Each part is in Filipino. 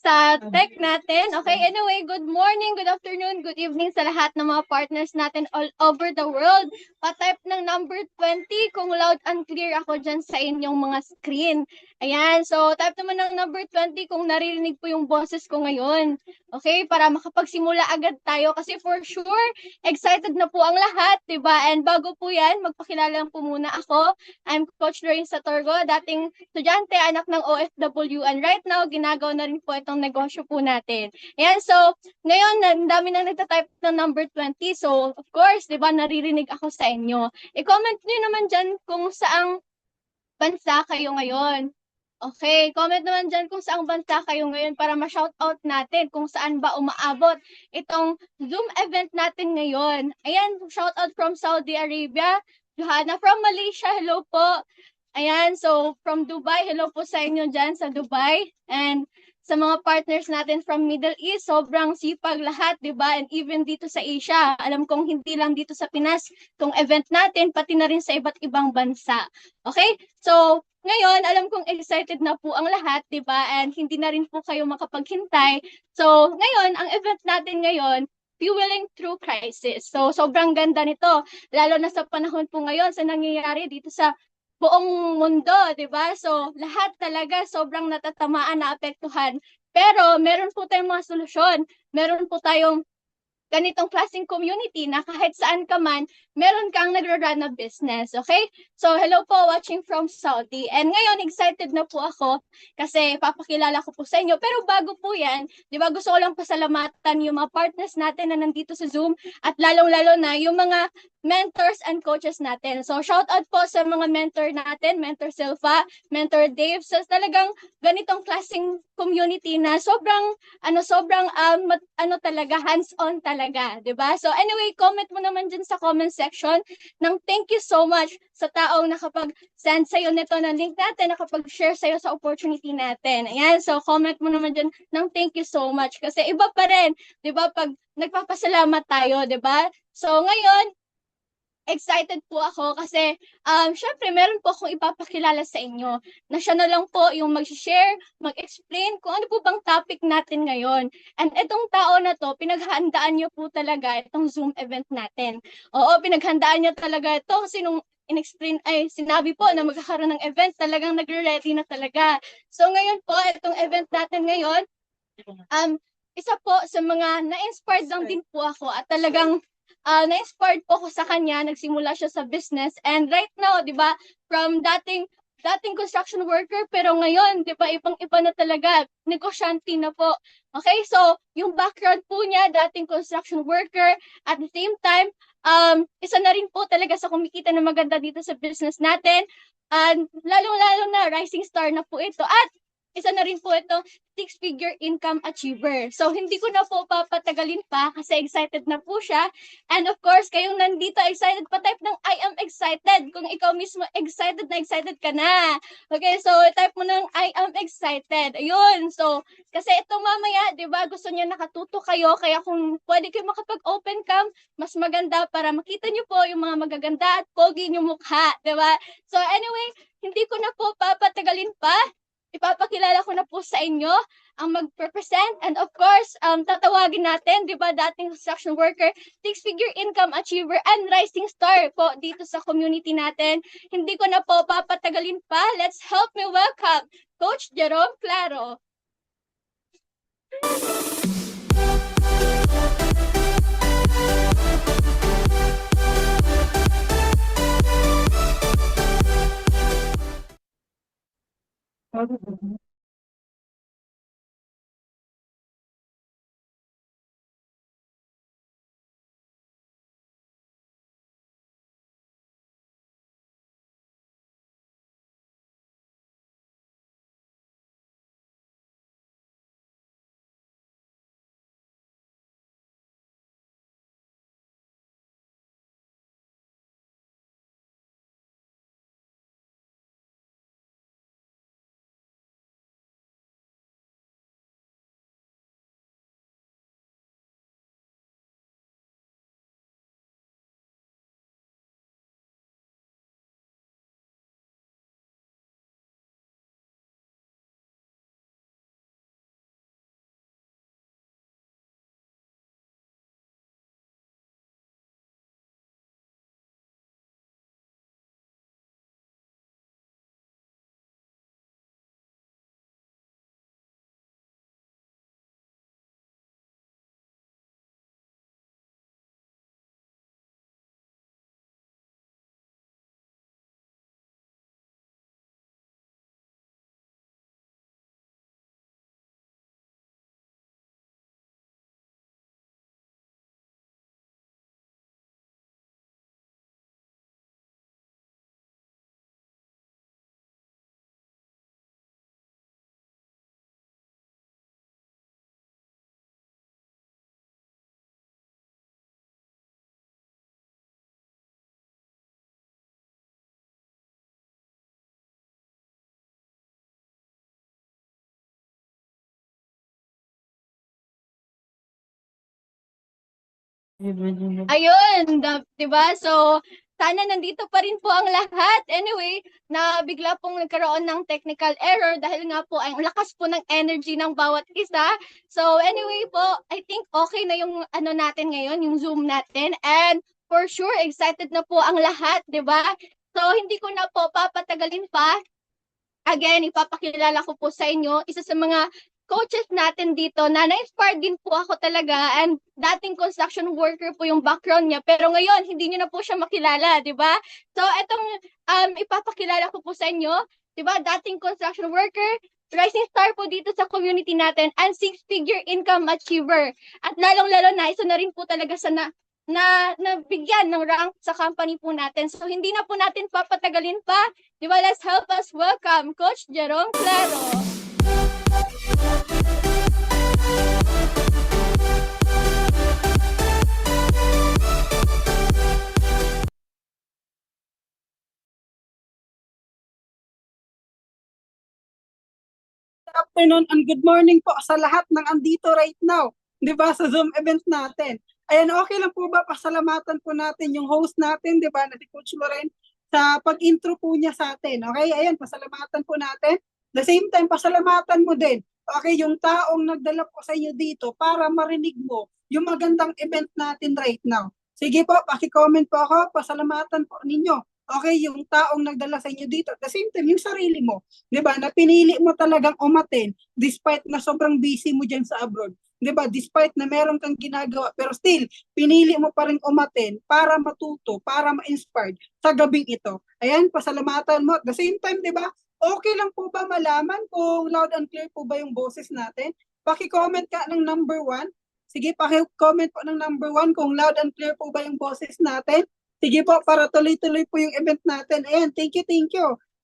sa tech natin. Okay, anyway, good morning, good afternoon, good evening sa lahat ng mga partners natin all over the world. Pa-type ng number 20 kung loud and clear ako dyan sa inyong mga screen. Ayan, so type naman ng number 20 kung naririnig po yung boses ko ngayon. Okay, para makapagsimula agad tayo kasi for sure, excited na po ang lahat, diba? And bago po yan, magpakilala lang po muna ako. I'm Coach Lorraine Satorgo, dating estudyante, anak ng OFW, and right now, ginagawa na rin po itong negosyo po natin. Ayan, so, ngayon, ang dami nang nagtatype ng number 20, so, of course, di ba, naririnig ako sa inyo. I-comment nyo naman dyan kung saang bansa kayo ngayon. Okay, comment naman dyan kung saang bansa kayo ngayon para ma-shoutout natin kung saan ba umaabot itong Zoom event natin ngayon. Ayan, shoutout from Saudi Arabia, Johanna from Malaysia, hello po. Ayan, so from Dubai, hello po sa inyo dyan sa Dubai. And sa mga partners natin from Middle East, sobrang sipag lahat, di ba? And even dito sa Asia, alam kong hindi lang dito sa Pinas, itong event natin, pati na rin sa iba't ibang bansa. Okay? So, ngayon, alam kong excited na po ang lahat, di ba? And hindi na rin po kayo makapaghintay. So, ngayon, ang event natin ngayon, Fueling Through Crisis. So, sobrang ganda nito, lalo na sa panahon po ngayon sa nangyayari dito sa buong mundo, di ba? So, lahat talaga sobrang natatamaan, naapektuhan. Pero, meron po tayong mga solusyon. Meron po tayong ganitong klaseng community na kahit saan ka man, meron kang nagra-run na business, okay? So, hello po, watching from Saudi. And ngayon, excited na po ako kasi papakilala ko po sa inyo. Pero bago po yan, di ba, gusto ko lang pasalamatan yung mga partners natin na nandito sa Zoom at lalong-lalo na yung mga mentors and coaches natin. So, shout out po sa mga mentor natin, Mentor Silva, Mentor Dave. So, talagang ganitong klaseng community na sobrang talaga hands-on talaga, 'di ba? So anyway, comment mo naman diyan sa comment section ng thank you so much sa taong nakapag-send sa iyo nito ng link natin, nakapag-share sa iyo sa opportunity natin. Ayan, so comment mo naman diyan ng thank you so much kasi iba pa rin, 'di ba, pag nagpapasalamat tayo, 'di ba? So ngayon, excited po ako kasi syempre meron po akong ipapakilala sa inyo na siya na lang po yung mag-share, mag-explain kung ano po bang topic natin ngayon. And itong tao na to, pinaghandaan niyo po talaga itong Zoom event natin. Oo, pinaghandaan niya talaga ito kasi nung sinabi po na magkakaroon ng event, talagang nagre-ready na talaga. So ngayon po, itong event natin ngayon, um, isa po sa mga na-inspired lang din po ako at talagang na-inspired po ako sa kanya, nagsimula siya sa business and right now, 'di ba, from dating construction worker pero ngayon, 'di ba, ibang-iba na talaga, negosyante na po. Okay? So, yung background po niya, dating construction worker, at the same time, isa na rin po talaga sa kumikita na maganda dito sa business natin. And lalong-lalo na rising star na po ito. At isa na rin po ito six-figure income achiever. So, hindi ko na po papatagalin pa kasi excited na po siya. And of course, kayong nandito excited pa, type ng I am excited. Kung ikaw mismo excited ka na. Okay, so type mo ng I am excited. Ayun, so kasi ito mamaya, di ba, gusto niya nakatuto kayo. Kaya kung pwede kayo makapag-open cam, mas maganda para makita niyo po yung mga magaganda at pogi yung mukha. Di ba? So anyway, hindi ko na po papatagalin pa. Ipapakilala ko na po sa inyo ang mag-represent and of course, tatawagin natin, di ba, dating construction worker, six-figure income achiever and rising star po dito sa community natin. Hindi ko na po papatagalin pa. Let's help me welcome Coach Jerome Claro. Ayun, 'di ba? So, sana nandito pa rin po ang lahat. Anyway, na bigla pong nagkaroon ng technical error dahil nga po ang lakas po ng energy ng bawat isa. So, anyway po, I think okay na yung ano natin ngayon, yung Zoom natin. And for sure, excited na po ang lahat, 'di ba? So, hindi ko na po papatagalin pa. Again, ipapakilala ko po sa inyo, isa sa mga coaches natin dito na na-inspired din po ako talaga, and dating construction worker po yung background niya, pero ngayon hindi niyo na po siya makilala, di ba? So etong ipapakilala ko po sa inyo, di ba, dating construction worker, rising star po dito sa community natin, and six-figure income achiever. At lalong-lalo na, isa na rin po talaga sa nabigyan ng rank sa company po natin. So hindi na po natin papatagalin pa. Di ba, let's help us welcome Coach Jerome Claro. Afternoon and good morning po sa lahat ng andito right now, 'di ba, sa Zoom event natin. Ayan, okay lang po ba pasalamatan po natin yung host natin, 'di ba, na si Coach Loren sa pag-intro po niya sa atin. Okay? Ayan, pasalamatan po natin. The same time, pasalamatan mo din. Okay, yung taong nagdala po sa inyo dito para marinig mo yung magandang event natin right now. Sige po, paki-comment po ako, pasalamatan po ninyo. Okay, yung taong nagdala sa inyo dito. At the same time, yung sarili mo. 'Di ba? Na pinili mo talagang umattend despite na sobrang busy mo diyan sa abroad. 'Di ba? Despite na meron kang ginagawa pero still pinili mo pa rin umattend para matuto, para ma-inspired sa gabing ito. Ayan, pasalamatan mo. At the same time, 'di ba? Okay lang po ba malaman kung loud and clear po ba yung boses natin? Paki-comment ka ng number 1. Sige, paki-comment po ng number 1 kung loud and clear po ba yung boses natin. Sige po, para tuloy-tuloy po yung event natin. Ayan, thank you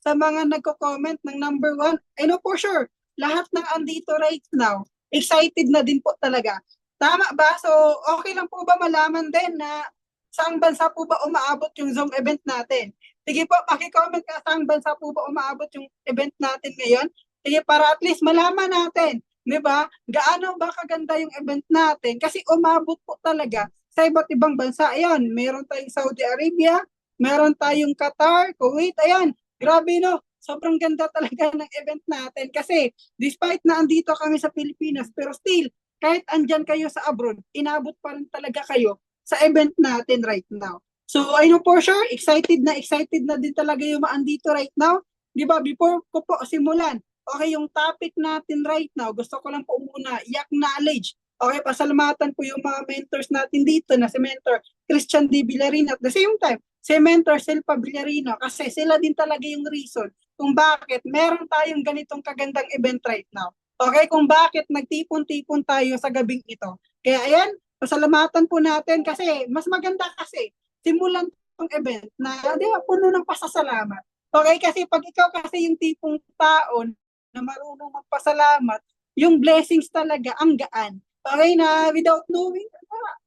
sa mga nagko-comment ng number 1. I know for sure, lahat ng andito right now, excited na din po talaga. Tama ba? So, okay lang po ba malaman din na saang bansa po ba umaabot yung Zoom event natin? Sige po, paki-comment ka saang bansa po ba umaabot yung event natin ngayon. Sige, para at least malaman natin, di ba? Gaano ba kaganda yung event natin? Kasi umabot po talaga sa iba't ibang bansa. Ayan, meron tayong Saudi Arabia, meron tayong Qatar, Kuwait, ayan, grabe no, sobrang ganda talaga ng event natin kasi despite na andito kami sa Pilipinas, pero still, kahit andyan kayo sa abroad, inabot pa rin talaga kayo sa event natin right now. So, I know for sure, excited na din talaga yung maandito right now. Di ba, before ko po simulan, okay, yung topic natin right now, gusto ko lang po muna i-acknowledge. Okay, pasalamatan po yung mga mentors natin dito na si Mentor Christian D. Villarino at the same time, si Mentor Silpa Villarino kasi sila din talaga yung reason kung bakit meron tayong ganitong kagandang event right now. Okay, kung bakit nagtipon-tipon tayo sa gabing ito. Kaya ayan, pasalamatan po natin kasi mas maganda kasi simulan tong event na di ba, puno ng pasasalamat. Okay, kasi pag ikaw kasi yung tipong tao na marunong magpasalamat, yung blessings talaga ang gaan. Okay na without knowing,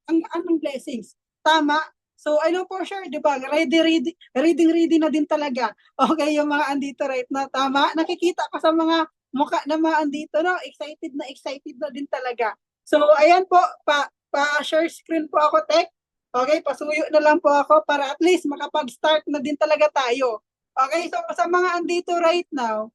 ang gaan ng blessings. Tama? So, I know for sure, di ba? Reading na din talaga. Okay, yung mga andito right na tama. Nakikita ko sa mga mukha na mga andito, no? Excited na din talaga. So, ayan po, pa-share screen po ako, Tek. Okay, pasuyo na lang po ako para at least makapag-start na din talaga tayo. Okay, so sa mga andito right now,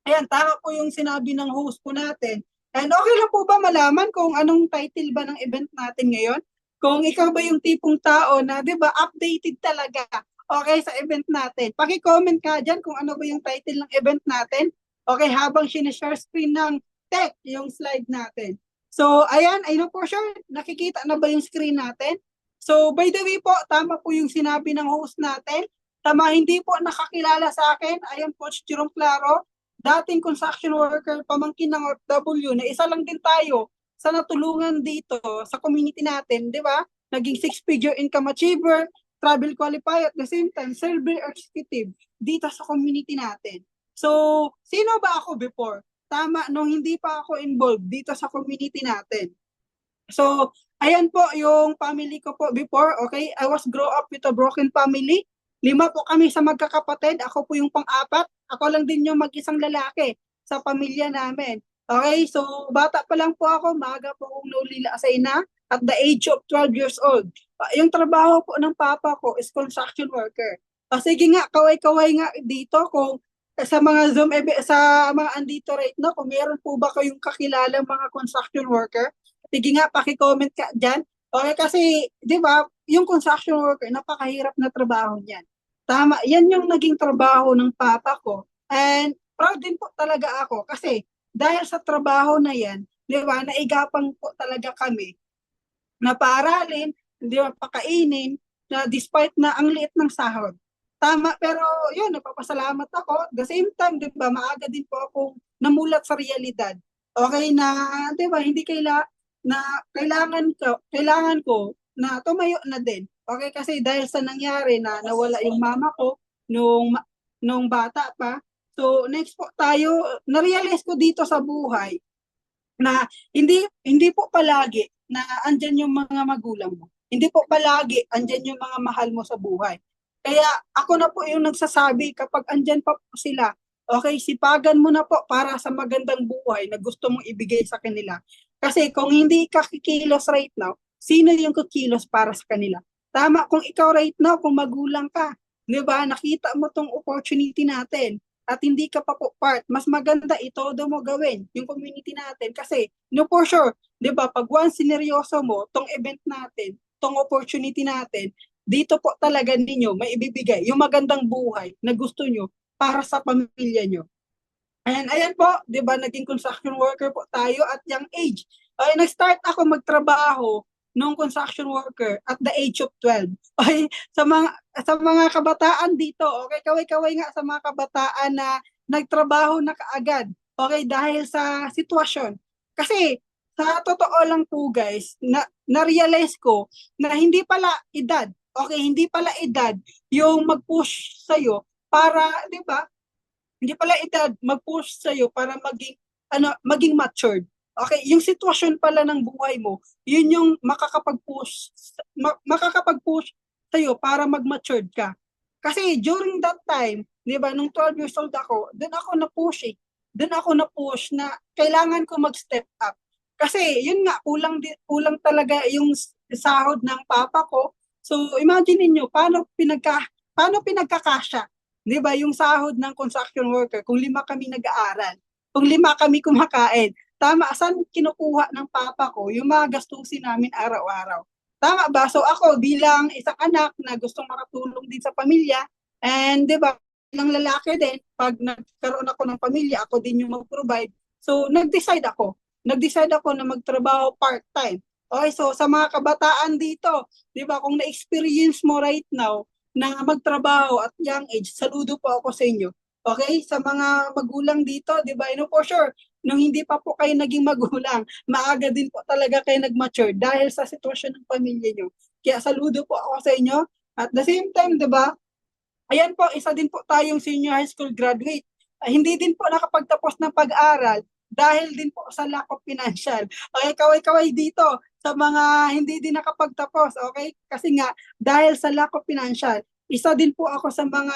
ayan, tama po yung sinabi ng host po natin. And okay lang po ba malaman kung anong title ba ng event natin ngayon? Kung ikaw ba yung tipong tao na, di ba, updated talaga, okay, sa event natin. Paki-comment ka dyan kung ano ba yung title ng event natin. Okay, habang sinishare screen ng tech, yung slide natin. So, ayan, I know for sure, nakikita na ba yung screen natin? So, by the way po, tama po yung sinabi ng host natin. Tama, hindi po nakakilala sa akin, ayan, Coach Jerome Claro, dating construction worker, pamangkin ng OFW, na isa lang din tayo sa natulungan dito sa community natin, di ba? Naging six-figure income achiever, travel qualifier, at the same time, survey executive dito sa community natin. So, sino ba ako before? Tama, nung hindi pa ako involved dito sa community natin. So, ayan po yung family ko po before, okay? I was grow up with a broken family. 5 po kami sa magkakapatid. Ako po yung pang-apat. Ako lang din yung mag-isang lalaki sa pamilya namin. Okay, so bata pa lang po ako, maaga po akong naulila sa ina. at the age of 12 years old. Yung trabaho po ng papa ko is construction worker. Sige nga, kaway-kaway nga dito kung sa mga sa mga andito right now, kung meron po ba kayong kakilalang mga construction worker, sige nga, paki-comment ka dyan. Okay, kasi, di ba, yung construction worker, napakahirap na trabaho niyan. Tama, yan yung naging trabaho ng papa ko. And proud din po talaga ako kasi dahil sa trabaho na yan, di ba, naigapang po talaga kami na paaralin, di ba, pakainin, na despite na ang liit ng sahod. Tama, pero yun, nagpapasalamat ako. At the same time, di ba, maaga din po akong namulat sa realidad. Okay na, di ba, hindi na kailangan ko na tumayo na din. Okay, kasi dahil sa nangyari na nawala yung mama ko nung bata pa. So, next po tayo, na-realize ko dito sa buhay na hindi po palagi na andyan yung mga magulang mo. Hindi po palagi andyan yung mga mahal mo sa buhay. Kaya ako na po yung nagsasabi kapag andyan pa po sila, okay, sipagan mo na po para sa magandang buhay na gusto mong ibigay sa kanila. Kasi kung hindi ka kikilos right now, sino yung kikilos para sa kanila? Tama, kung ikaw right now, kung magulang ka, di ba, nakita mo tong opportunity natin, at hindi ka pa po part, mas maganda itodo mo gawin yung community natin. Kasi, no for sure, di ba, pag once sineryoso mo, tong event natin, tong opportunity natin, dito po talaga ninyo may ibibigay yung magandang buhay na gusto nyo para sa pamilya nyo. Ayan po, di ba, naging construction worker po tayo at young age. Ay, nag-start ako magtrabaho nung construction worker at the age of 12. Okay, sa mga kabataan dito, okay, kaway-kaway nga sa mga kabataan na nagtrabaho na kaagad. Okay, dahil sa sitwasyon. Kasi sa totoo lang po guys, na-realize ko na hindi pala edad, okay, hindi pala edad yung mag-push sa'yo para, di ba, hindi pala edad mag-push sa'yo para maging matured. Okay, yung sitwasyon pala ng buhay mo, yun yung makakapag-push sa'yo para mag-matured ka. Kasi during that time, di ba, nung 12 years old ako, doon ako na-push eh. Doon ako na-push na kailangan ko mag-step up. Kasi yun nga, kulang talaga yung sahod ng papa ko. So imagine niyo paano pinagkakasya, di ba, yung sahod ng construction worker kung 5 kami nag-aaral, kung 5 kami kumakain. Tama, saan kinukuha ng papa ko yung mga gastusin namin araw-araw? Tama ba? So ako bilang isang anak na gustong makatulong din sa pamilya, and di ba, bilang lalaki din, pag nagkaroon ako ng pamilya, ako din yung mag-provide. So nag-decide ako na magtrabaho part-time. Okay, so sa mga kabataan dito, di ba, kung na-experience mo right now na magtrabaho at young age, saludo po ako sa inyo. Okay, sa mga magulang dito, di ba, for sure, nung hindi pa po kayo naging magulang, maaga din po talaga kayo nag-mature dahil sa sitwasyon ng pamilya nyo. Kaya saludo po ako sa inyo. At the same time, di ba, ayan po, isa din po tayong senior high school graduate. Hindi din po nakapagtapos ng pag-aral dahil din po sa lack of financial. Okay, kaway-kaway dito sa mga hindi din nakapagtapos, okay? Kasi nga, dahil sa lack of financial, isa din po ako sa mga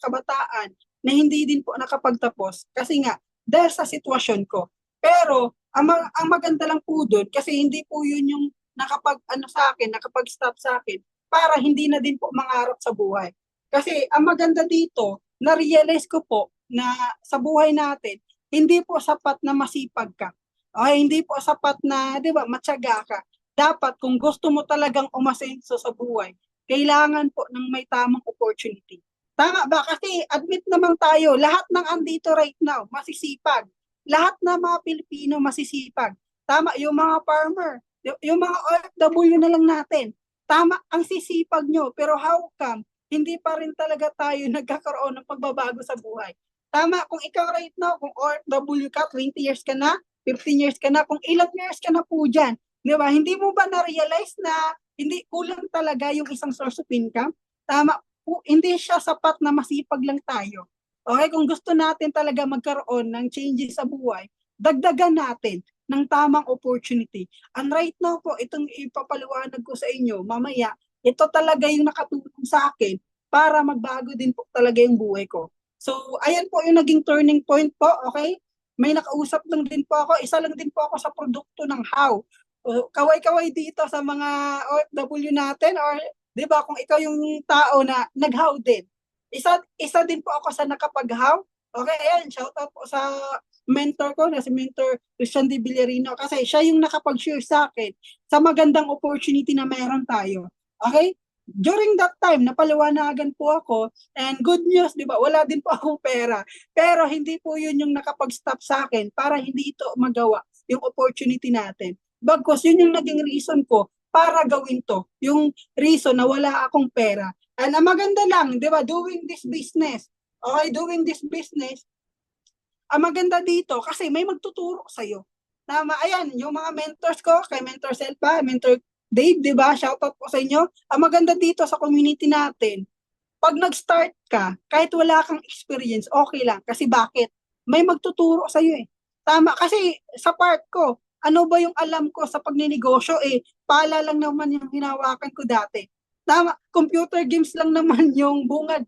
kabataan na hindi din po nakapagtapos kasi nga dahil sa sitwasyon ko. Pero ang maganda lang po doon kasi hindi po yun yung nakapag-stop sa akin para hindi na din po mangarap sa buhay. Kasi ang maganda dito, na-realize ko po na sa buhay natin, hindi po sapat na masipag ka. Okay, hindi po sapat na, di ba, matyaga ka. Dapat kung gusto mo talagang umasenso sa buhay, kailangan po ng may tamang opportunity. Tama ba? Kasi admit naman tayo, lahat ng andito right now, masisipag. Lahat ng mga Pilipino masisipag. Tama, yung mga farmer, yung mga OFW na lang natin. Tama, ang sisipag nyo. Pero how come, hindi pa rin talaga tayo nagkakaroon ng pagbabago sa buhay? Tama, kung ikaw right now, kung OFW ka, 20 years ka na, 15 years ka na, kung ilang years ka na po dyan, di ba? Hindi mo ba na-realize na hindi kulang talaga yung isang source of income? Tama, hindi siya sapat na masipag lang tayo. Okay, kung gusto natin talaga magkaroon ng changes sa buhay, dagdagan natin ng tamang opportunity. And right now po, itong ipapaliwanag ko sa inyo, mamaya, ito talaga yung nakatulong sa akin para magbago din po talaga yung buhay ko. So, ayan po yung naging turning point po, okay? May nakausap lang din po ako, isa lang din po ako sa produkto ng HOW. kaway-kaway dito sa mga OFW natin, or 'di ba kung ikaw yung tao na naghaw din. Isa din po ako sa nakapaghaw. Okay, ayan, shout out po sa mentor ko na si Mentor Christian De Villarino, kasi siya yung nakapag-share sa akin sa magandang opportunity na meron tayo. Okay? During that time, napaliwanagan po ako, and good news, di ba, wala din po akong pera. Pero hindi po yun yung nakapag-stop sa akin para hindi ito magawa, yung opportunity natin. Bagkus, yun yung naging reason ko para gawin to. Yung reason na wala akong pera. And ang maganda lang, di ba, doing this business. Okay, doing this business, ang maganda dito, kasi may magtuturo sa'yo. Tama, ayan, yung mga mentors ko, kay Mentor Selpa, Mentor Dave, di ba? Shoutout po sa inyo. Ang maganda dito sa community natin, pag nag-start ka, kahit wala kang experience, okay lang. Kasi bakit? May magtuturo sa'yo eh. Tama, kasi sa part ko, ano ba yung alam ko sa pagninegosyo eh, pala lang naman yung hinawakan ko dati. Tama, computer games lang naman yung bungad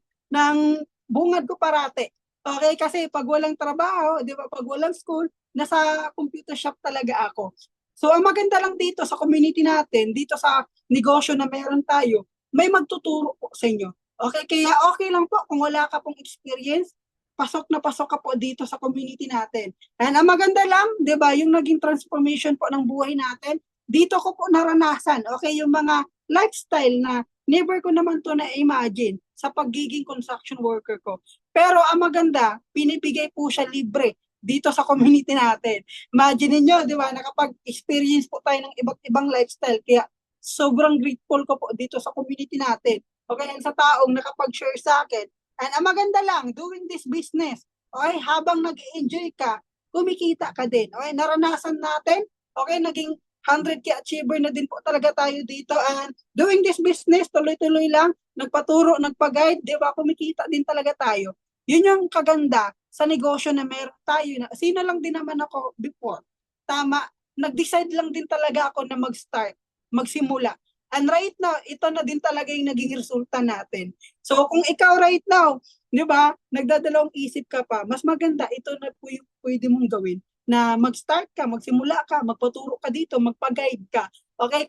ko parate. Okay, kasi pag walang trabaho, di ba, pag walang school, nasa computer shop talaga ako. So, ang maganda lang dito sa community natin, dito sa negosyo na meron tayo, may magtuturo po sa inyo. Okay, kaya okay lang po kung wala ka pong experience, pasok na pasok ka po dito sa community natin. And ang maganda lang, di ba, yung naging transformation po ng buhay natin, dito ko po naranasan, okay, yung mga lifestyle na never ko naman to na-imagine sa pagiging construction worker ko. Pero ang maganda, pinibigay po siya libre dito sa community natin. Imagine niyo, di ba, nakapag-experience po tayo ng iba't ibang lifestyle. Kaya sobrang grateful ko po dito sa community natin. Okay, and sa taong nakapag-share sa akin. And ang maganda lang, doing this business, okay, habang nag-enjoy ka, kumikita ka din. Okay, naranasan natin, okay, naging 100K achiever na din po talaga tayo dito. And doing this business, tuloy-tuloy lang, nagpaturo, nagpa-guide, di ba, kumikita din talaga tayo. Yun yung kaganda sa negosyo na meron tayo. Sino lang din naman ako before. Tama, nag-decide lang din talaga ako na mag-start, magsimula. And right now, ito na din talaga yung naging resulta natin. So kung ikaw right now, di ba, nagdadalawang isip ka pa, mas maganda, ito na po yung pwede mong gawin. Na mag-start ka, magsimula ka, magpaturo ka dito, magpa-guide ka. Okay?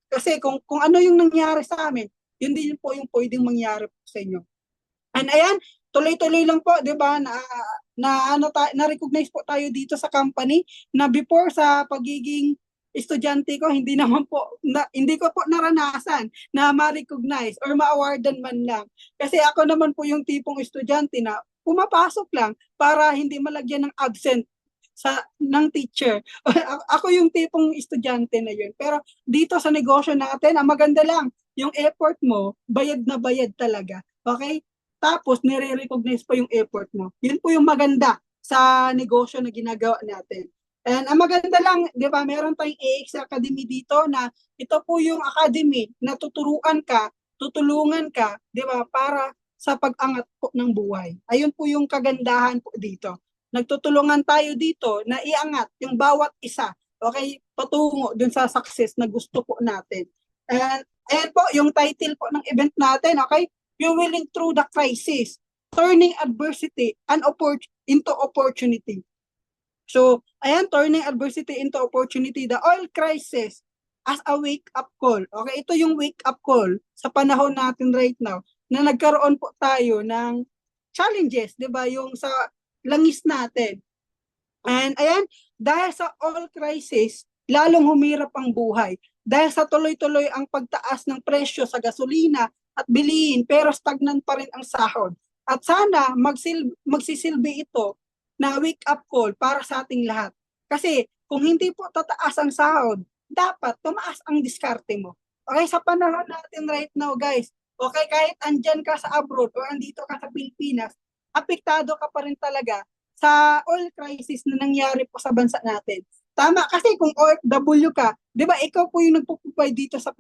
Kasi kung ano yung nangyari sa amin, yun din po yung pwedeng mangyari po sa inyo. And ayan, tuloy-tuloy lang po, 'di ba? Na-recognize po tayo dito sa company na before sa pagiging estudyante ko, hindi ko po naranasan na ma-recognize or ma-awardan man lang. Kasi ako naman po yung tipong estudyante na pumapasok lang para hindi malagyan ng absent ng teacher. Ako yung tipong estudyante na yun. Pero dito sa negosyo natin, ang maganda lang, yung effort mo, bayad na bayad talaga. Okay? Tapos, nire-recognize pa yung effort mo. Yun po yung maganda sa negosyo na ginagawa natin. And ang maganda lang, di ba, meron tayong AX Academy dito na ito po yung academy na tuturuan ka, tutulungan ka, di ba, para sa pag-angat po ng buhay. Ayun po yung kagandahan po dito. Nagtutulungan tayo dito na iangat yung bawat isa, okay, patungo dun sa success na gusto po natin. And po, yung title po ng event natin, okay, you willing through the crisis, turning adversity into opportunity. So, ayan, turning adversity into opportunity, the oil crisis as a wake-up call. Okay, ito yung wake-up call sa panahon natin right now na nagkaroon po tayo ng challenges, di ba, yung sa langis natin. And ayan, dahil sa oil crisis, lalong humirap ang buhay. Dahil sa tuloy-tuloy ang pagtaas ng presyo sa gasolina at bilihin, pero stagnant pa rin ang sahod. At sana magsisilbi ito na wake-up call para sa ating lahat. Kasi kung hindi po tataas ang sahod, dapat tumaas ang diskarte mo. Okay, sa panahon natin right now, guys, okay, kahit andyan ka sa abroad o andito ka sa Pilipinas, apektado ka pa rin talaga sa oil crisis na nangyari po sa bansa natin. Tama, kasi kung OFW ka, di ba, ikaw po yung nagpupupay dito sa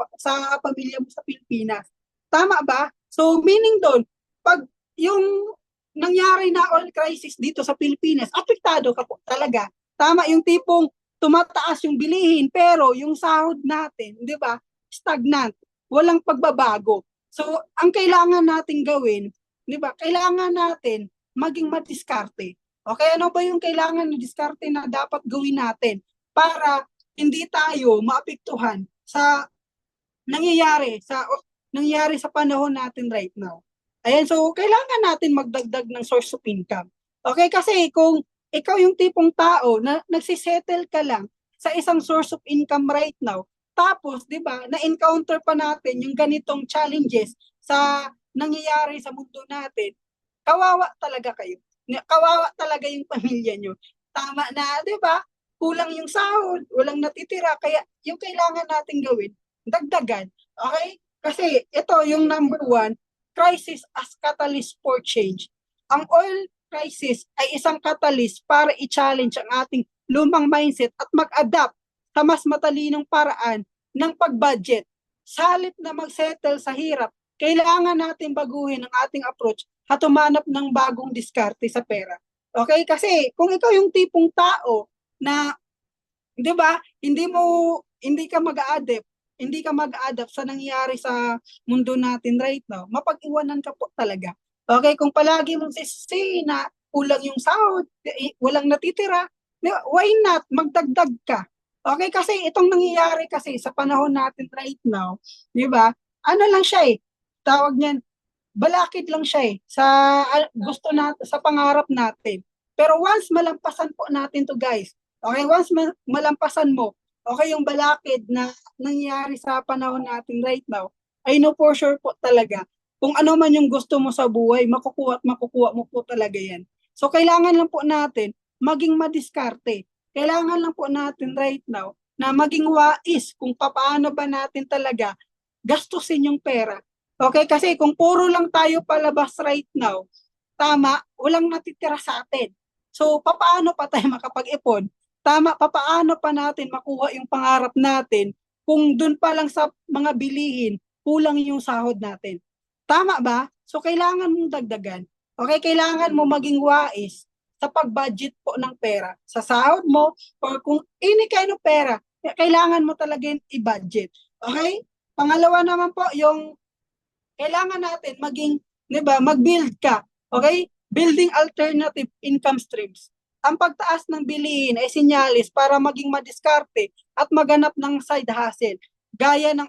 pamilya mo sa Pilipinas. Tama ba? So, meaning doon, pag yung nangyari na oil crisis dito sa Pilipinas, apektado ka po talaga. Tama, yung tipong tumataas yung bilihin, pero yung sahod natin, di ba, stagnant, walang pagbabago. So, ang kailangan natin gawin, di ba, kailangan natin maging madiskarte. Okay, ano ba yung kailangan na diskarte na dapat gawin natin para hindi tayo maapektuhan sa nangyayari sa panahon natin right now. Ayan, so kailangan natin magdagdag ng source of income. Okay, kasi kung ikaw yung tipong tao na nagsisettle ka lang sa isang source of income right now, tapos, di ba, na-encounter pa natin yung ganitong challenges sa nangyayari sa mundo natin, kawawa talaga kayo. Kawawa talaga yung pamilya nyo. Tama na, di ba? Kulang yung sahod, walang natitira, kaya yung kailangan natin gawin, dagdagan. Okay? Kasi ito yung number one, crisis as catalyst for change. Ang oil crisis ay isang catalyst para i-challenge ang ating lumang mindset at mag-adapt sa mas matalinong paraan ng pag-budget. Sa halip na mag-settle sa hirap, kailangan natin baguhin ang ating approach at humanap ng bagong diskarte sa pera. Okay? Kasi kung ikaw yung tipong tao na, 'di ba, hindi ka mag-a-adapt, hindi ka mag-adapt sa nangyayari sa mundo natin right now, mapag-iwanan ka po talaga. Okay, kung palagi mong sisi na kulang yung sahod, walang natitira, why not magdagdag ka? Okay, kasi itong nangyayari kasi sa panahon natin right now, 'di ba? Ano lang siya eh, tawag niyan, balakid lang siya eh sa gusto natin, sa pangarap natin. Pero once malampasan po natin to guys, okay, once malampasan mo, okay, yung balakid na nangyayari sa panahon natin right now, I know for sure po talaga, kung ano man yung gusto mo sa buhay, makukuha at makukuha mo po talaga yan. So kailangan lang po natin maging madiskarte. Kailangan lang po natin right now na maging wais kung paano ba natin talaga gastusin yung pera. Okay, kasi kung puro lang tayo palabas right now, tama, walang natitira sa atin. So, papaano pa tayo makapag-ipon? Tama, papaano pa natin makuha yung pangarap natin kung dun pa lang sa mga bilihin, kulang yung sahod natin. Tama ba? So, kailangan mong dagdagan. Okay, kailangan mo maging wais sa pag-budget po ng pera. Sa sahod mo, or kung any kind of pera, kailangan mo talaga i-budget. Okay? Pangalawa naman po, yung kailangan natin maging, 'di ba, mag-build ka. Okay? Building alternative income streams. Ang pagtaas ng bilihin ay sinyalis para maging madiskarte at maganap ng side hustle, gaya ng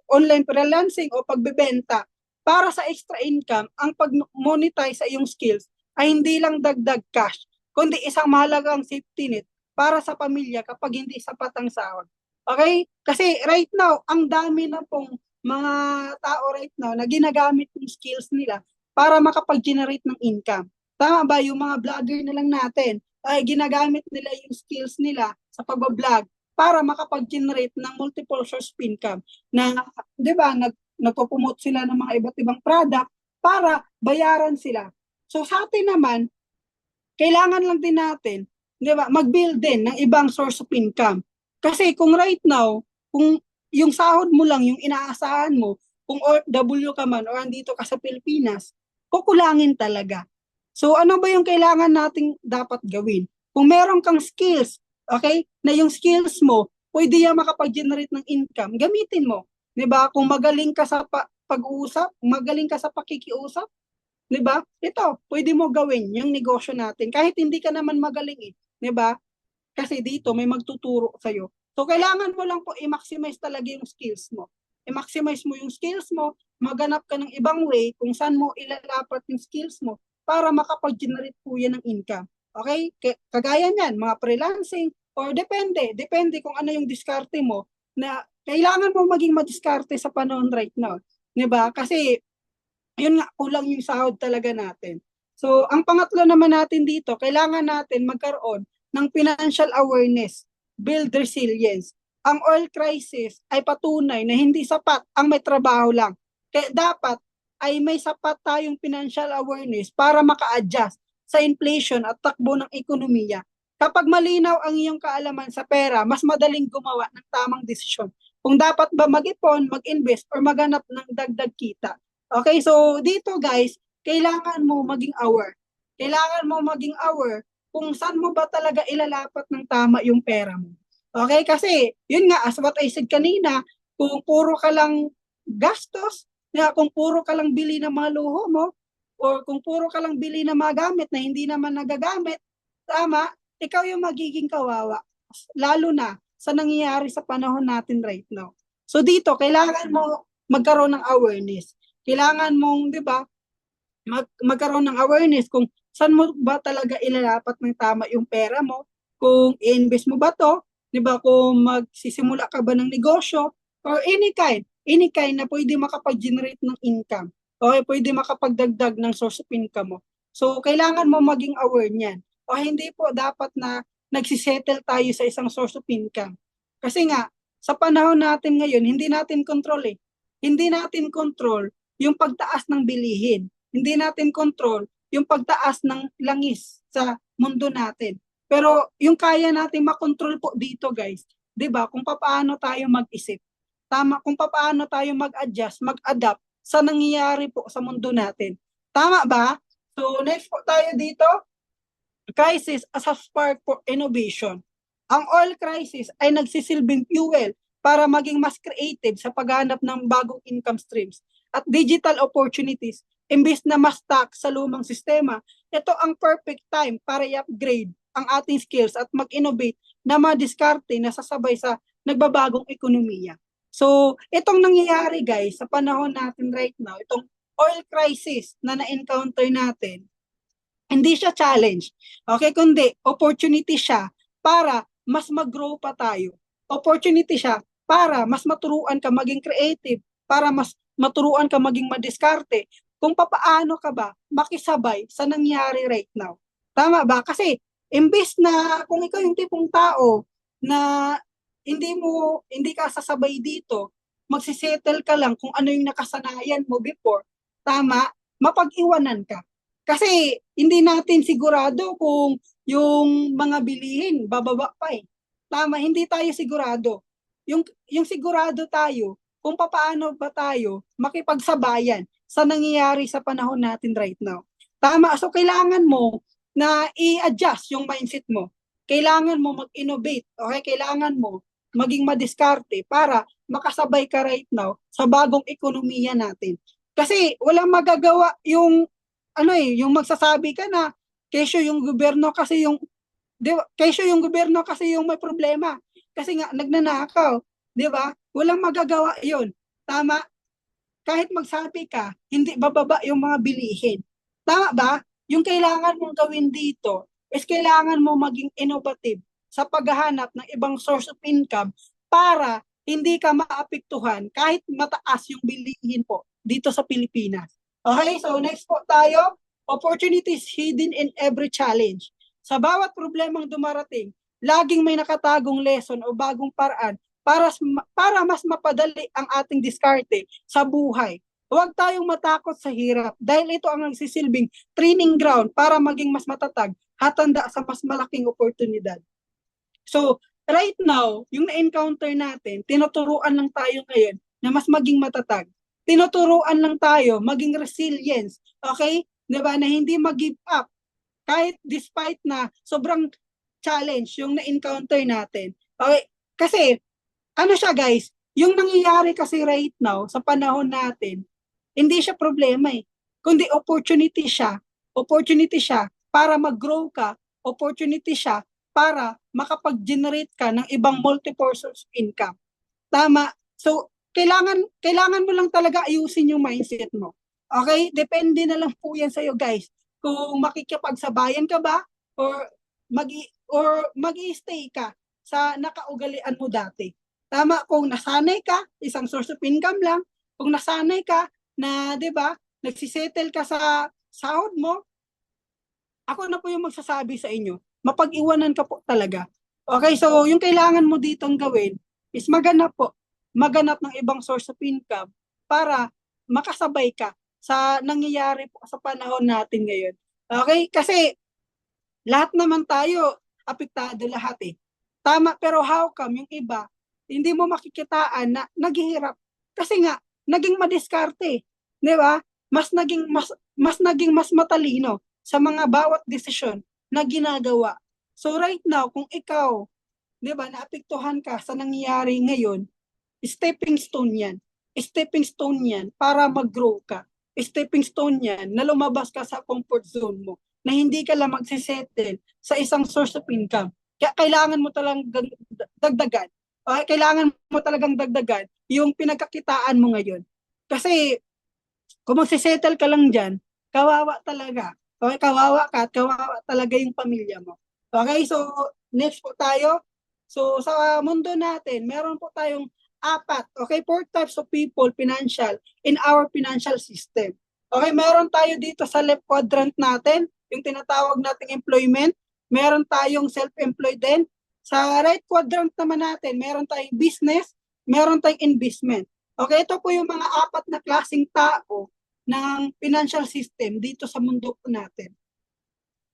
online freelancing o pagbebenta. Para sa extra income, ang pag-monetize sa iyong skills ay hindi lang dagdag cash, kundi isang mahalagang safety net para sa pamilya kapag hindi sapat ang sahod. Okay? Kasi right now, ang dami na pong mga tao right now na ginagamit yung skills nila para makapag-generate ng income. Tama ba? Yung mga vlogger na lang natin, ay ginagamit nila yung skills nila sa pag-vlog para makapag-generate ng multiple source of income na, di ba, nagpo-promote sila ng mga iba't ibang product para bayaran sila. So sa atin naman, kailangan lang din natin, di ba, mag-build din ng ibang source of income. Kasi kung right now, kung yung sahod mo lang yung inaasahan mo, kung OFW ka man o andito ka sa Pilipinas, kukulangin talaga. So ano ba yung kailangan nating dapat gawin? Kung meron kang skills, okay, na yung skills mo, pwede yan makapag-generate ng income, gamitin mo. 'Di ba? Kung magaling ka sa pag-uusap, magaling ka sa pakikiusap, 'di ba? Ito, pwede mo gawin yung negosyo natin kahit hindi ka naman magaling eh, 'di ba? Kasi dito may magtuturo sa iyo. So kailangan mo lang po i-maximize talaga yung skills mo. I-maximize mo yung skills mo, maghanap ka ng ibang way kung saan mo ilalapat yung skills mo para makapag-generate po yan ng income. Okay? Kagaya niyan, mga freelancing or depende kung ano yung diskarte mo na kailangan mo maging madiskarte sa panahon right now. 'Di ba? Kasi yun nga, kulang yung sahod talaga natin. So, ang pangatlo naman natin dito, kailangan natin magkaroon ng financial awareness, build resilience. Ang oil crisis ay patunay na hindi sapat ang may trabaho lang. Kaya dapat ay may sapat tayong financial awareness para maka-adjust sa inflation at takbo ng ekonomiya. Kapag malinaw ang iyong kaalaman sa pera, mas madaling gumawa ng tamang desisyon kung dapat ba mag-ipon, mag-invest, or maghanap ng dagdag kita. Okay, so dito guys, kailangan mo maging aware. Kailangan mo maging aware kung saan mo ba talaga ilalapat ng tama yung pera mo. Okay, kasi yun nga, as what I said kanina, kung puro ka lang gastos, kung puro ka lang bili ng mga luho mo, or kung puro ka lang bili ng mga gamit na hindi naman nagagamit, tama, ikaw yung magiging kawawa. Lalo na sa nangyayari sa panahon natin right now. So dito, kailangan mo magkaroon ng awareness. Kailangan mong, di ba, magkaroon ng awareness kung saan mo ba talaga ilalapat ng tama yung pera mo, kung i-invest mo ba to, di ba, kung magsisimula ka ba ng negosyo, or any kind na pwede makapag-generate ng income, o pwede makapagdagdag ng source of income mo. So, kailangan mo maging aware niyan. O hindi po dapat na nagsisettle tayo sa isang source of income. Kasi nga, sa panahon natin ngayon, hindi natin control eh. Hindi natin control yung pagtaas ng bilihin. Hindi natin control yung pagtaas ng langis sa mundo natin. Pero yung kaya natin makontrol po dito guys, 'di ba? Kung paano tayo mag-isip. Tama, kung paano tayo mag-adjust, mag-adapt sa nangyayari po sa mundo natin. Tama ba? So next po tayo dito, crisis as a spark for innovation. Ang oil crisis ay nagsisilbing fuel para maging mas creative sa paghanap ng bagong income streams at digital opportunities. Imbes na mas stuck sa lumang sistema, ito ang perfect time para i-upgrade ang ating skills at mag-innovate na madiskarte na sasabay sa nagbabagong ekonomiya. So, itong nangyayari guys sa panahon natin right now, itong oil crisis na na-encounter natin, hindi siya challenge. Okay, kundi opportunity siya para mas mag-grow pa tayo. Opportunity siya para mas maturuan ka maging creative, para mas maturuan ka maging madiskarte, kung papaano ka ba makisabay sa nangyari right now. Tama ba? Kasi imbes na kung ikaw yung tipong tao na hindi ka sasabay dito, magsisettle ka lang kung ano yung nakasanayan mo before, tama, mapag-iwanan ka. Kasi hindi natin sigurado kung yung mga bilihin bababa pa eh. Tama, hindi tayo sigurado. Yung sigurado tayo kung paano ba tayo makipagsabayan sa nangyayari sa panahon natin right now. Tama, so kailangan mo na i-adjust yung mindset mo. Kailangan mo mag-innovate, okay? Kailangan mo maging madiskarte para makasabay ka right now sa bagong ekonomiya natin. Kasi walang magagawa yung yung magsasabi ka na kesyo yung gobyerno kasi yung may problema. Kasi nga nagnanakaw, 'di ba? Walang magagawa 'yon. Tama? Kahit magsabi ka, hindi bababa yung mga bilihin. Tama ba? Yung kailangan mong gawin dito is kailangan mo maging innovative sa paghahanap ng ibang source of income para hindi ka maapektuhan kahit mataas yung bilihin po dito sa Pilipinas. Okay, so next po tayo, opportunities hidden in every challenge. Sa bawat problemang dumarating, laging may nakatagong lesson o bagong paraan para mas mapadali ang ating diskarte sa buhay. Huwag tayong matakot sa hirap dahil ito ang nagsisilbing training ground para maging mas matatag at handa sa mas malaking oportunidad. So, right now, yung na-encounter natin, tinuturuan lang tayo ngayon na mas maging matatag. Tinuturuan lang tayo maging resilience, okay? Diba? Na hindi mag-give up kahit despite na sobrang challenge yung na-encounter natin. Okay? Kasi, ano siya guys, yung nangyayari kasi right now sa panahon natin, hindi siya problema eh. Kundi opportunity siya para mag-grow ka, opportunity siya para makapag-generate ka ng ibang multiple source of income. Tama? So, kailangan mo lang talaga ayusin yung mindset mo. Okay? Depende na lang po yan sa'yo guys. Kung makikipagsabayan ka ba or mag-i-stay ka sa nakaugalian mo dati. Tama, kung nasanay ka, isang source of income lang. Kung nasanay ka na, 'di ba, nagsisettle ka sa sahod mo, ako na po yung magsasabi sa inyo, mapag-iwanan ka po talaga. Okay, so yung kailangan mo ditong gawin is maganap ng ibang source of income para makasabay ka sa nangyayari po sa panahon natin ngayon. Okay, kasi lahat naman tayo, apektado lahat eh. Tama, pero how come yung iba, hindi mo makikitaan na naghihirap? Kasi nga, naging madiskarte. Di ba? Mas naging mas matalino sa mga bawat desisyon na ginagawa. So right now, kung ikaw, di ba, naapektuhan ka sa nangyayari ngayon, stepping stone yan. Stepping stone yan para mag-grow ka. Stepping stone yan na lumabas ka sa comfort zone mo, na hindi ka lang magsisettle sa isang source of income. Kaya kailangan mo dagdagan. Okay? Kailangan mo talagang dagdagan yung pinagkakitaan mo ngayon. Kasi kung magsisettle ka lang dyan, kawawa talaga. Okay, kawawa ka at kawawa talaga yung pamilya mo. Okay, so next po tayo. So sa mundo natin, meron po tayong four types of people, financial, in our financial system. Okay, meron tayo dito sa left quadrant natin, yung tinatawag nating employment. Meron tayong self-employed din. Sa right quadrant naman natin, meron tayong business, meron tayong investment. Okay, ito po yung mga apat na klaseng tao ng financial system dito sa mundo po natin.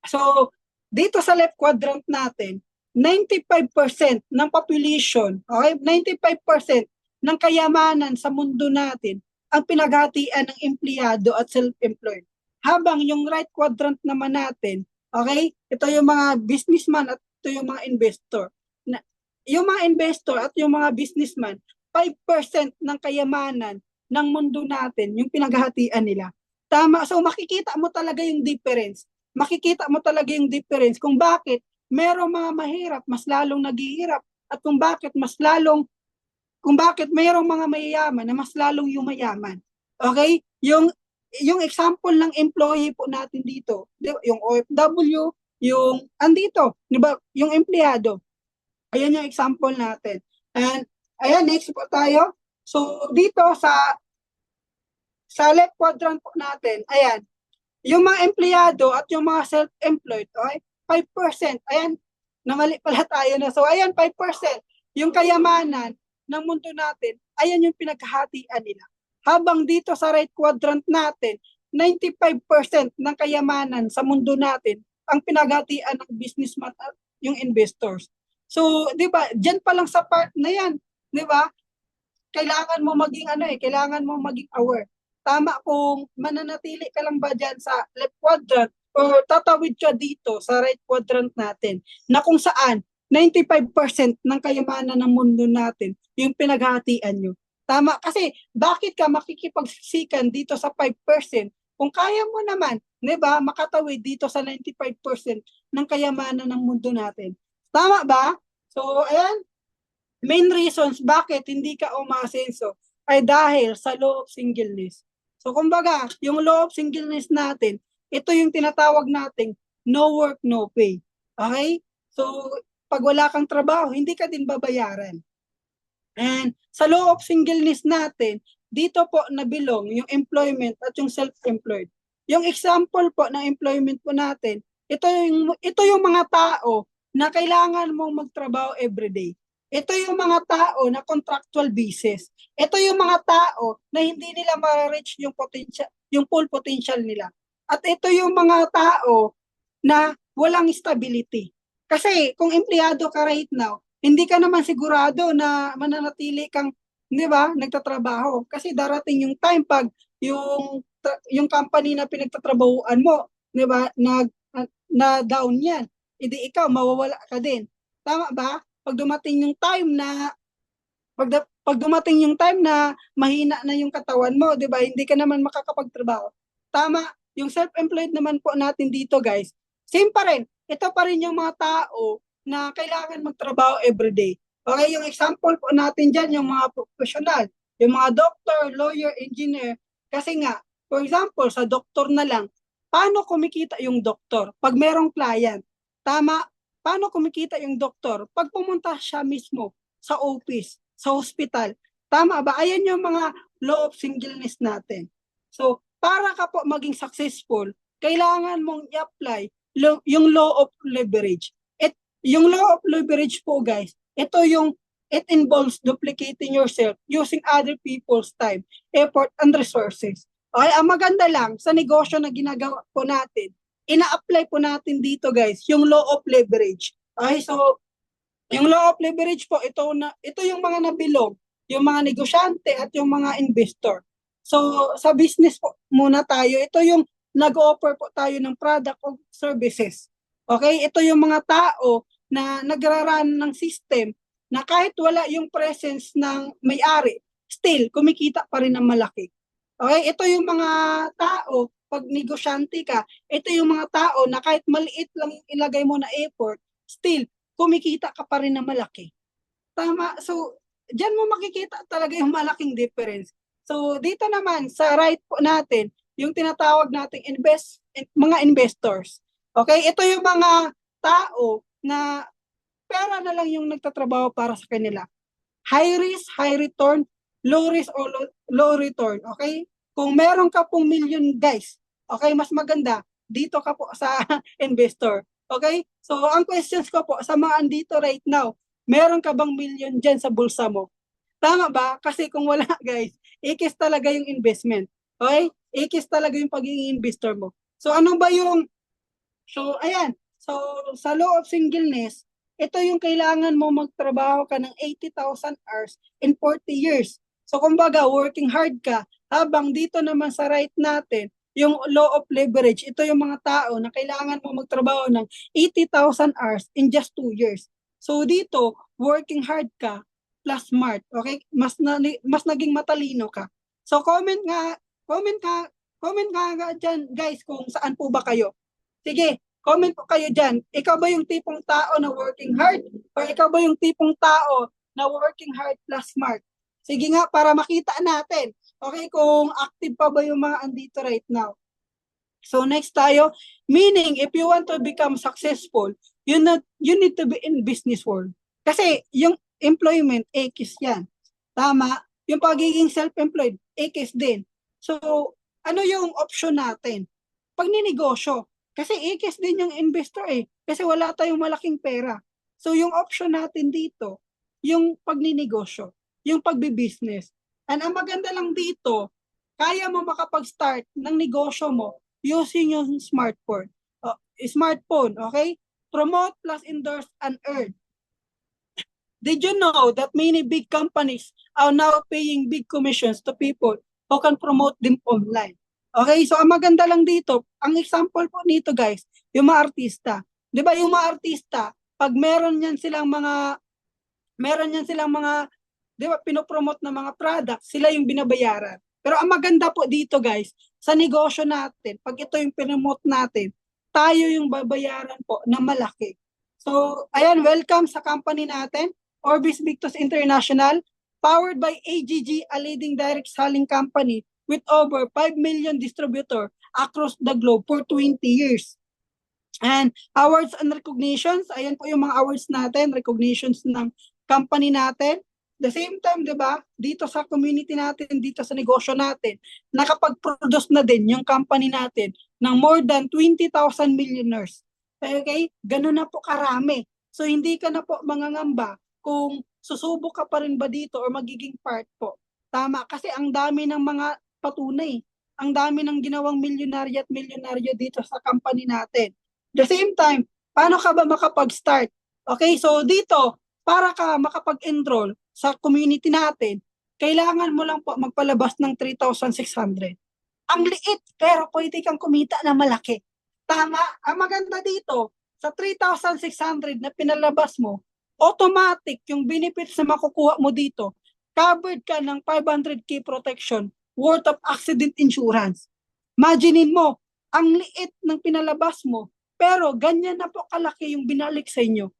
So, dito sa left quadrant natin, 95% ng population, okay, 95% ng kayamanan sa mundo natin ang pinaghatian ng empleyado at self-employed. Habang yung right quadrant naman natin, okay, ito yung mga businessman at ito yung mga investor. Yung mga investor at yung mga businessman, 5% ng kayamanan ng mundo natin, yung pinaghahatian nila. Tama, so makikita mo talaga yung difference. Makikita mo talaga yung difference kung bakit merong mga mahirap, mas lalong naghihirap, at kung bakit mayroong mga mayayaman na mas lalong yumayaman. Okay? Yung example ng employee po natin dito, yung OFW, yung andito, di ba, yung empleyado. Ayan yung example natin. And ayan, next po tayo. So dito sa left quadrant po natin, ayan, yung mga empleyado at yung mga self-employed, okay? 5%. Ayan, namali pala tayo na. So ayan, 5%. Yung kayamanan ng mundo natin, ayan yung pinaghahatian nila. Habang dito sa right quadrant natin, 95% ng kayamanan sa mundo natin ang pinaghatian ng businessman at yung investors. So, 'di ba? Diyan pa lang sa part na 'yan, 'di ba? Kailangan mo maging aware. Tama kung mananatili ka lang ba diyan sa left quadrant or tatawid ka dito sa right quadrant natin na kung saan 95% ng kayamanan ng mundo natin yung pinaghahatian nyo. Tama, kasi bakit ka makikipagsiksikan dito sa 5% kung kaya mo naman, 'di ba, makatawid dito sa 95% ng kayamanan ng mundo natin. Tama ba? So, ayan, main reasons bakit hindi ka umasenso ay dahil sa law of singleness. So, kumbaga, yung law of singleness natin, ito yung tinatawag nating no work, no pay. Okay? So, pag wala kang trabaho, hindi ka din babayaran. And sa law of singleness natin, dito po nabilong yung employment at yung self-employed. Yung example po ng employment po natin, ito yung mga tao na kailangan mong magtrabaho everyday. Ito yung mga tao na contractual basis. Ito yung mga tao na hindi nila ma-reach yung potential, yung full potential nila. At ito yung mga tao na walang stability. Kasi kung empleyado ka right now, hindi ka naman sigurado na mananatili kang, 'di ba, nagtatrabaho. Kasi darating yung time pag yung company na pinagtatrabahuan mo, 'di ba, na down 'yan. Hindi ikaw mawawala ka din. Tama ba? Pag dumating yung time na mahina na yung katawan mo, 'di ba? Hindi ka naman makakapagtrabaho. Tama, yung self-employed naman po natin dito, guys. Same pa rin. Ito pa rin yung mga tao na kailangan magtrabaho everyday. Okay, yung example po natin diyan yung mga professional, yung mga doctor, lawyer, engineer. Kasi nga, for example, sa doktor na lang, paano kumikita yung doktor pag merong client? Tama, paano kumikita yung doktor? Pag pumunta siya mismo sa office, sa hospital. Tama ba? Ayan yung mga law of singleness natin. So, para ka po maging successful, kailangan mong i-apply yung law of leverage. Yung law of leverage po, guys, it involves duplicating yourself using other people's time, effort, and resources. Okay, ang maganda lang sa negosyo na ginagawa po natin, ina-apply po natin dito, guys, yung law of leverage. Okay, so yung law of leverage po, ito yung mga nabilog, yung mga negosyante at yung mga investor. So, sa business po muna tayo, ito yung nag-offer po tayo ng product o services. Okay, ito yung mga tao na nagra-run ng system na kahit wala yung presence ng may-ari, still, kumikita pa rin ng malaki. Okay, ito yung mga tao, pag negosyante ka, ito yung mga tao na kahit maliit lang ilagay mo na effort, still, kumikita ka pa rin ng malaki. Tama. So, diyan mo makikita talaga yung malaking difference. So, dito naman sa right po natin, yung tinatawag nating mga investors. Okay? Ito yung mga tao na pera na lang yung nagtatrabaho para sa kanila. High risk, high return, low risk o low return. Okay? Kung meron ka pong million guys, okay, mas maganda, dito ka po sa investor. Okay? So, ang questions ko po sa mga andito right now, meron ka bang million dyan sa bulsa mo? Tama ba? Kasi kung wala guys, ikis talaga yung investment. Okay? Ikis talaga yung pagiging investor mo. So, ano ba yung So, ayan. So, sa law of singleness, ito yung kailangan mo magtrabaho ka ng 80,000 hours in 40 years. So, kumbaga, working hard ka. Habang dito naman sa right natin, yung law of leverage, ito yung mga tao na kailangan mo magtrabaho ng 80,000 hours in just 2 years. So, dito, working hard ka plus smart. Okay? Mas naging matalino ka. So, comment nga, comment nga dyan, guys, kung saan po ba kayo. Sige, comment po kayo dyan. Ikaw ba yung tipong tao na working hard? Or ikaw ba yung tipong tao na working hard plus smart? Sige nga, para makita natin. Okay, kung active pa ba yung mga andito right now. So next tayo, meaning if you want to become successful, you need to be in business world. Kasi yung employment, ekis yan. Tama? Yung pagiging self-employed, ekis din. So, ano yung option natin? Pagninegosyo. Kasi ikis din yung investor eh. Kasi wala tayong malaking pera. So yung option natin dito, yung pagninegosyo, yung pagbibusiness. And ang maganda lang dito, kaya mo makapag-start ng negosyo mo using yung smartphone. Smartphone, okay? Promote plus endorse and earn. Did you know that many big companies are now paying big commissions to people who can promote them online? Okay, so ang maganda lang dito, ang example po nito guys, yung mga artista. 'Di ba yung mga artista, pag meron yan silang mga 'di ba pinopromote na mga products, sila yung binabayaran. Pero ang maganda po dito guys, sa negosyo natin, pag ito yung pinomote natin, tayo yung babayaran po na malaki. So, ayan, welcome sa company natin, Orbis Victus International, powered by AGG, a leading direct selling company with over 5 million distributor across the globe for 20 years. And awards and recognitions, ayan po yung mga awards natin, recognitions ng company natin. The same time, di ba, dito sa community natin, dito sa negosyo natin, nakapag-produce na din yung company natin ng more than 20,000 millionaires. Okay? Ganun na po karami. So, hindi ka na po mangangamba kung susubok ka pa rin ba dito or magiging part po. Tama, kasi ang dami ng mga patunay. Ang dami ng ginawang milyonaryo at milyonaryo dito sa company natin. The same time, paano ka ba makapag-start? Okay, so dito, para ka makapag-enroll sa community natin, kailangan mo lang po magpalabas ng 3,600. Ang liit, pero pwede kang kumita na malaki. Tama, ang maganda dito, sa 3,600 na pinalabas mo, automatic yung benefits na makukuha mo dito, covered ka ng 500k protection worth of accident insurance. Imaginein mo, ang liit ng pinalabas mo, pero ganyan na po kalaki yung binalik sa inyo.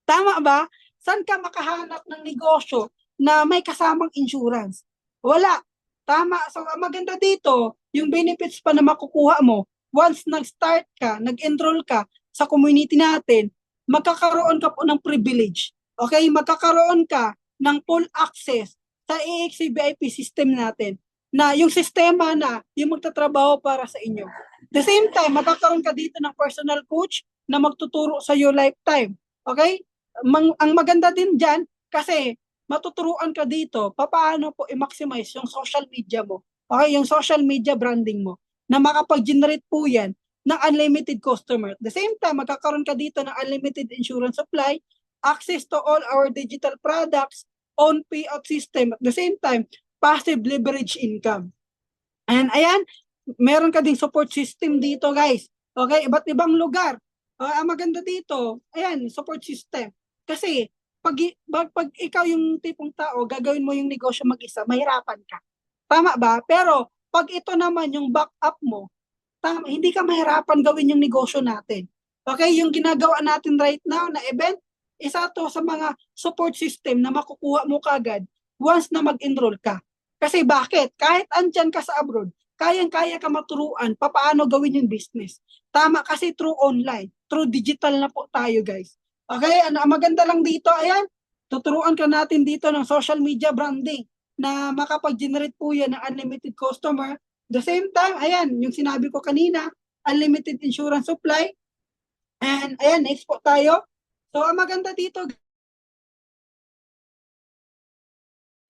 Tama ba? Saan ka makahanap ng negosyo na may kasamang insurance? Wala. Tama. So, ang maganda dito, yung benefits pa na makukuha mo, once nag-start ka, nag-enroll ka sa community natin, magkakaroon ka po ng privilege. Okay? Magkakaroon ka ng full access sa AXA VIP system natin na yung sistema na yung magtatrabaho para sa inyo. The same time, magkakaroon ka dito ng personal coach na magtuturo sa iyo lifetime. Okay? Ang maganda din dyan, kasi matuturuan ka dito paano po i-maximize yung social media mo. Okay? Yung social media branding mo na makapag-generate po yan ng unlimited customer. The same time, magkakaroon ka dito ng unlimited insurance supply, access to all our digital products, own payout system. At the same time, passive leverage income. And ayan, meron ka ding support system dito guys. Okay, iba't ibang lugar. Ang maganda dito, ayan, support system. Kasi pag ikaw yung tipong tao, gagawin mo yung negosyo mag-isa, mahirapan ka. Tama ba? Pero pag ito naman yung backup mo, tama, hindi ka mahirapan gawin yung negosyo natin. Okay, yung ginagawa natin right now na event, isa to sa mga support system na makukuha mo kagad once na mag-enroll ka. Kasi bakit? Kahit andyan ka sa abroad, kayang-kaya ka maturuan paano gawin yung business. Tama, kasi through online, through digital na po tayo, guys. Okay, ang maganda lang dito, ayan, tuturuan ka natin dito ng social media branding na makapag-generate po yan ng unlimited customer. The same time, ayan, yung sinabi ko kanina, unlimited insurance supply. And ayan, next po tayo. So, ang maganda dito,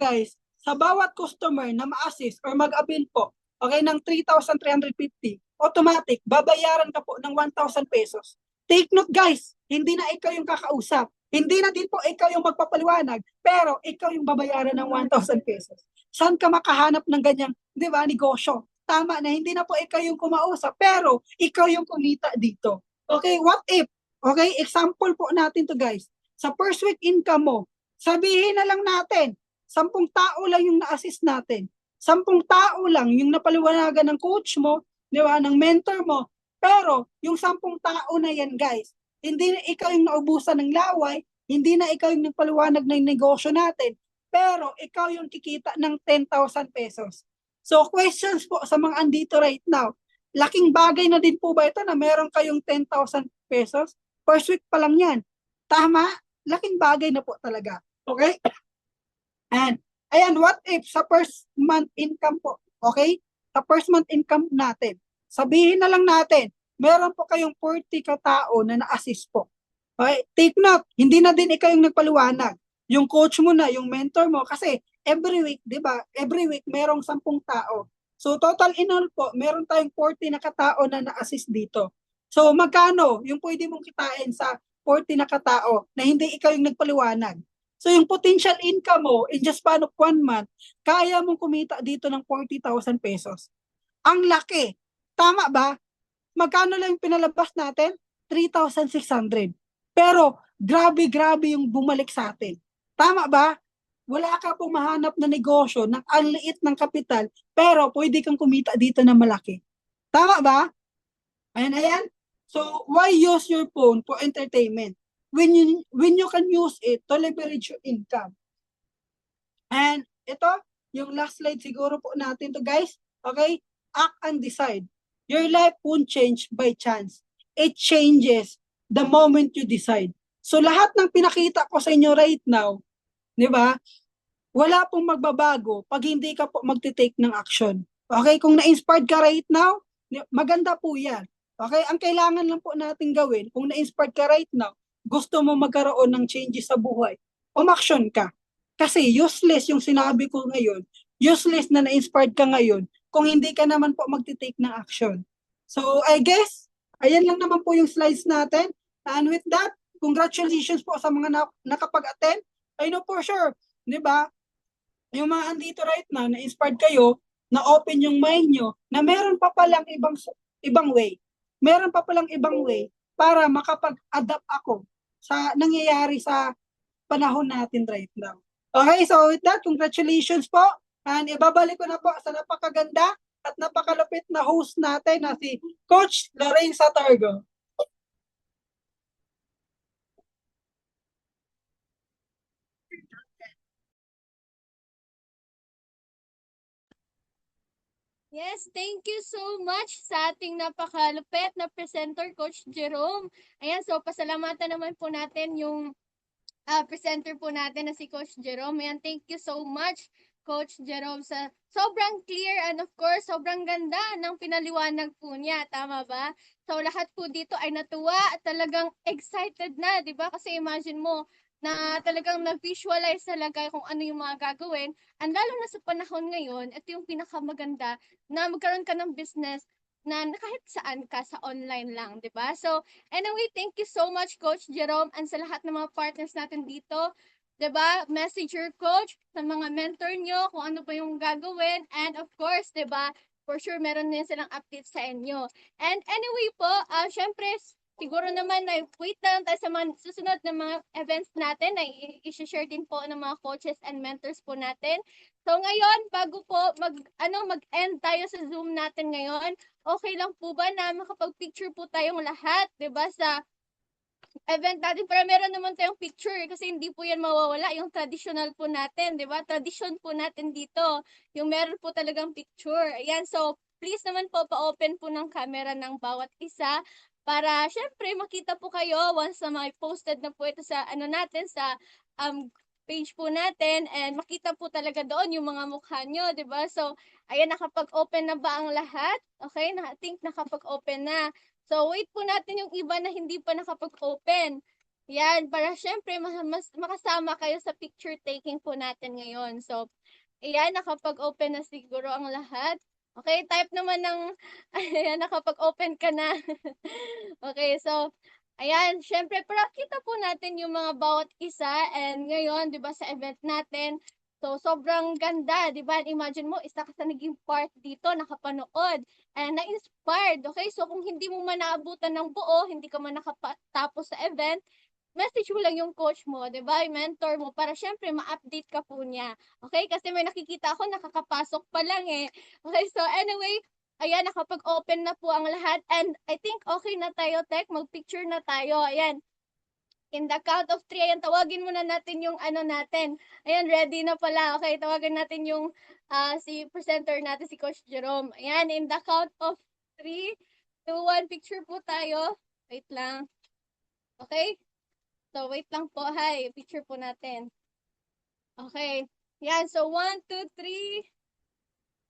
guys, sa bawat customer na ma-assist or mag-avail po, okay, ng 3,350, automatic, babayaran ka po ng 1,000 pesos. Take note, guys, hindi na ikaw yung kakausap. Hindi na din po ikaw yung magpapaliwanag, pero ikaw yung babayaran ng 1,000 pesos. Saan ka makahanap ng ganyang, di ba, negosyo? Tama na, hindi na po ikaw yung kumausap, pero ikaw yung kumita dito. Okay, what if? Okay, example po natin to, guys. Sa first week income mo, sabihin na lang natin, 10 tao lang yung na-assist natin. 10 tao lang yung napaliwanagan ng coach mo, di ba, ng mentor mo. Pero yung 10 tao na yan, guys, hindi na ikaw yung naubusan ng laway, hindi na ikaw yung nagpaliwanag ng negosyo natin, pero ikaw yung kikita ng 10,000 pesos. So questions po sa mga andito right now, laking bagay na din po ba ito na meron kayong 10,000 pesos? First week pa lang yan. Tama? Laking bagay na po talaga. Okay? And, ayan, what if sa first month income po, okay? Sa first month income natin, sabihin na lang natin, meron po kayong 40 katao na na-assist po. Okay? Take note, hindi na din ikaw yung nagpaliwanag. Yung coach mo na, yung mentor mo, kasi every week, di ba? Every week, merong 10 tao. So, total in all po, meron tayong 40 na katao na na-assist dito. So, magkano yung pwede mong kitain sa 40 na katao na hindi ikaw yung nagpaliwanag? So, yung potential income mo in just span of 1 month, kaya mong kumita dito ng 40,000 pesos. Ang laki. Tama ba? Magkano lang yung pinalabas natin? 3,600. Pero, grabe yung bumalik sa atin. Tama ba? Wala ka pong mahanap na negosyo ng anliit ng kapital, pero pwede kang kumita dito na malaki. Tama ba? Ayan. So, why use your phone for entertainment when you can use it to leverage your income? And ito, yung last slide siguro po natin to, guys. Okay? Act and decide. Your life won't change by chance. It changes the moment you decide. So lahat ng pinakita ko sa inyo right now, di ba? Wala pong magbabago pag hindi ka po magte-take ng action. Okay? Kung na-inspired ka right now, maganda po yan. Okay? Ang kailangan lang po natin gawin, kung na-inspired ka right now, gusto mo magkaroon ng changes sa buhay, umaksyon ka. Kasi useless yung sinabi ko ngayon, useless na na-inspired ka ngayon, kung hindi ka naman po magte-take ng action. So, I guess, ayan lang naman po yung slides natin. And with that, congratulations po sa mga nakapag-attend. I know for sure, di ba? Yung mga andito right now, na-inspired kayo, na-open yung mind nyo, na meron pa palang ibang way. Meron pa palang ibang way para makapag-adapt ako sa nangyayari sa panahon natin right now. Okay, so with that, congratulations po. And ibabalik ko na po sa napakaganda at napakalupit na host natin na si Coach Lorraine Satargo. Yes, thank you so much sa ating napakalupit na presenter, Coach Jerome. Ayan, so pasalamatan naman po natin yung presenter po natin na si Coach Jerome. Ayan, thank you so much, Coach Jerome, sa sobrang clear and of course, sobrang ganda ng pinaliwanag po niya. Tama ba? So, lahat po dito ay natuwa at talagang excited na, di ba? Kasi imagine mo, na talagang nag-visualize talaga kung ano yung mga gagawin. And lalo na sa panahon ngayon, ito yung pinakamaganda na magkaroon ka ng business na kahit saan ka sa online lang, di ba? So, anyway, thank you so much, Coach Jerome, and sa lahat ng mga partners natin dito. 'Di ba? Message your coach sa mga mentor nyo kung ano pa yung gagawin. And of course, 'di ba? For sure, meron din silang update sa inyo. And anyway po, syempre, siguro naman na wait lang tayo sa mga susunod na mga events natin na i-share din po ng mga coaches and mentors po natin. So ngayon, bago po mag-end tayo sa Zoom natin ngayon, okay lang po ba na makapag-picture po tayong lahat, 'di ba, sa event natin. Pero meron naman tayong picture kasi hindi po yan mawawala. Yung traditional po natin, di ba? Tradition po natin dito. Yung meron po talagang picture. Ayan, so please naman po pa-open po ng camera ng bawat isa para syempre makita po kayo once na may posted na po ito sa ano natin sa page po natin and makita po talaga doon yung mga mukha nyo, di ba? So, ayan, nakapag-open na ba ang lahat? Okay, I think nakapag-open na. So, wait po natin yung iba na hindi pa nakapag-open. Yan, para syempre mas makasama kayo sa picture taking po natin ngayon. So, ayan, nakapag-open na siguro ang lahat. Okay, type naman ng, ayan, nakapag-open ka na. Okay, so, ayan, syempre, para kita po natin yung mga bawat isa. And ngayon, di ba, sa event natin, so, sobrang ganda, di ba? Imagine mo, isa ka sa naging part dito, nakapanood, and na-inspired, okay? So, kung hindi mo man naabutan ng buo, hindi ka man nakatapos sa event, message mo lang yung coach mo, di ba? Yung mentor mo, para syempre, ma-update ka po niya. Okay? Kasi may nakikita ako, nakakapasok pa lang eh. Okay, so anyway, ayan, nakapag-open na po ang lahat. And I think okay na tayo, Tek. Mag-picture na tayo. Ayan. In the count of 3, ayan, tawagin muna natin yung ano natin. Ayan, ready na pala. Okay, tawagan natin yung si presenter natin, si Coach Jerome. Ayan, in the count of 3, 2, 1, picture po tayo. Wait lang. Okay? So, wait lang po. Hi, picture po natin. Okay. Yan, so 1, 2, 3.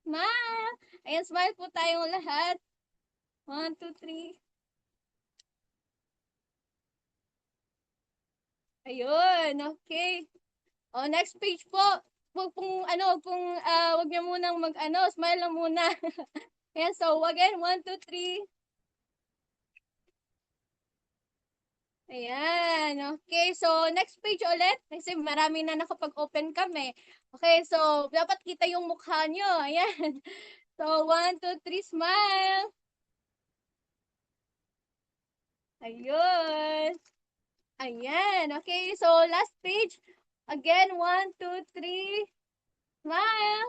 Smile! Ayan, smile po tayong lahat. 1, 2, 3. Ayun, okay. O, next page po. Wag pong, wag niyo munang smile lang muna. Ayan, so again, 1, 2, 3. Ayan, okay. So, next page ulit. Kasi marami na nakapag-open kami. Okay, so, dapat kita yung mukha nyo. Ayan. So, 1, 2, 3, smile. Ayun. Ayan, okay. So, last page. Again, 1, 2, 3, smile.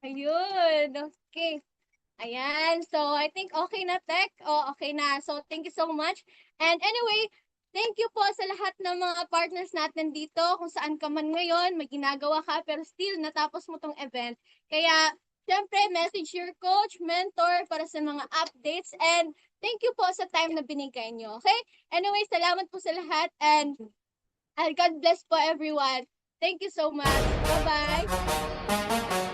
Ayun, okay. Ayan, so I think okay na, Tek. Oh, okay na. So thank you so much. And anyway, thank you po sa lahat ng mga partners natin dito. Kung saan ka man ngayon, may ginagawa ka, pero still natapos mo tong event. Kaya, syempre, message your coach, mentor para sa mga updates. And thank you po sa time na binigay nyo. Okay? Anyway, salamat po sa lahat. And God bless po everyone. Thank you so much. Bye-bye.